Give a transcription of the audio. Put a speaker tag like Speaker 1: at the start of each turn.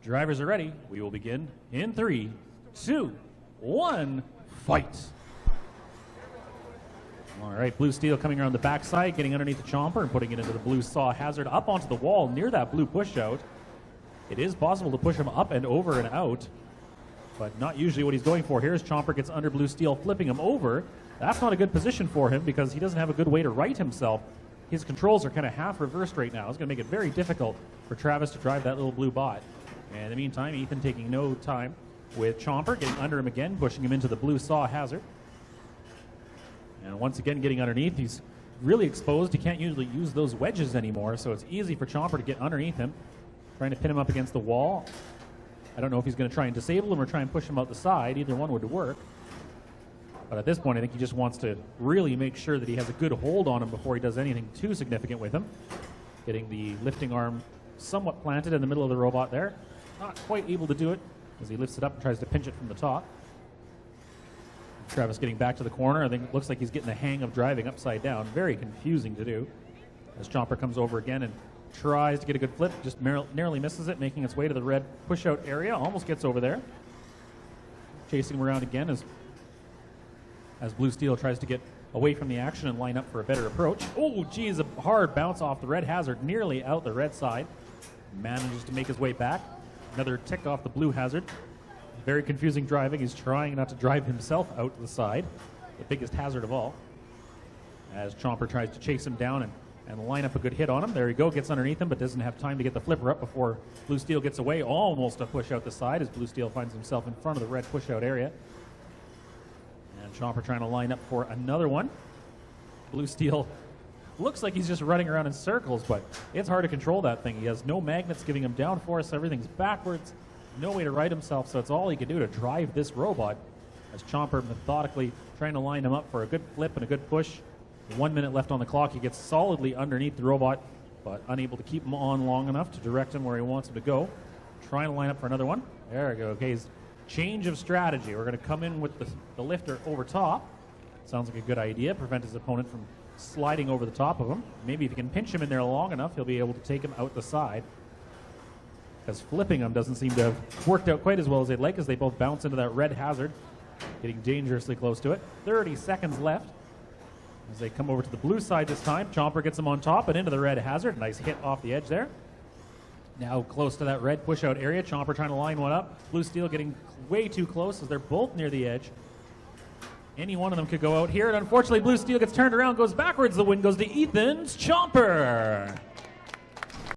Speaker 1: Drivers are ready. We will begin in 3, 2, 1, fight. All right, Blue Steel coming around the backside, getting underneath the Chomper and putting it into the blue saw hazard up onto the wall near that blue pushout. It is possible to push him up and over and out, but not usually what he's going for. Here's Chomper gets under Blue Steel, flipping him over. That's not a good position for him because he doesn't have a good way to right himself. His controls are kind of half reversed right now. It's going to make it very difficult for Travis to drive that little blue bot. And in the meantime, Ethan taking no time with Chomper, getting under him again, pushing him into the blue saw hazard. And once again, getting underneath. He's really exposed. He can't usually use those wedges anymore, so it's easy for Chomper to get underneath him, trying to pin him up against the wall. I don't know if he's going to try and disable him or try and push him out the side. Either one would work. But at this point, I think he just wants to really make sure that he has a good hold on him before he does anything too significant with him. Getting the lifting arm somewhat planted in the middle of the robot there. Not quite able to do it as he lifts it up and tries to pinch it from the top. Travis getting back to the corner. I think it looks like he's getting the hang of driving upside down. Very confusing to do. As Chomper comes over again and tries to get a good flip, just narrowly misses it, making its way to the red push-out area. Almost gets over there. Chasing him around again as Blue Steel tries to get away from the action and line up for a better approach. Oh, geez, a hard bounce off the red hazard, nearly out the red side. Manages to make his way back. Another tick off the blue hazard. Very confusing driving. He's trying not to drive himself out to the side. The biggest hazard of all. As Chomper tries to chase him down and line up a good hit on him. There he go, gets underneath him, but doesn't have time to get the flipper up before Blue Steel gets away. Almost a push out the side as Blue Steel finds himself in front of the red push out area. And Chomper trying to line up for another one. Blue Steel looks like he's just running around in circles, but it's hard to control that thing. He has no magnets giving him downforce. Everything's backwards. No way to right himself, so it's all he can do to drive this robot. As Chomper methodically trying to line him up for a good flip and a good push. 1 minute left on the clock. He gets solidly underneath the robot, but unable to keep him on long enough to direct him where he wants him to go. Trying to line up for another one. There we go. Okay, his change of strategy. We're going to come in with the lifter over top. Sounds like a good idea. Prevent his opponent from sliding over the top of him. Maybe if you can pinch him in there long enough, he'll be able to take him out the side. Because flipping him doesn't seem to have worked out quite as well as they'd like, as they both bounce into that red hazard, getting dangerously close to it. 30 seconds left as they come over to the blue side this time. Chomper gets him on top and into the red hazard. Nice hit off the edge there. Now close to that red push-out area. Chomper trying to line one up. Blue Steel getting way too close as they're both near the edge. Any one of them could go out here, and unfortunately Blue Steel gets turned around, goes backwards. The win goes to Ethan's Chomper.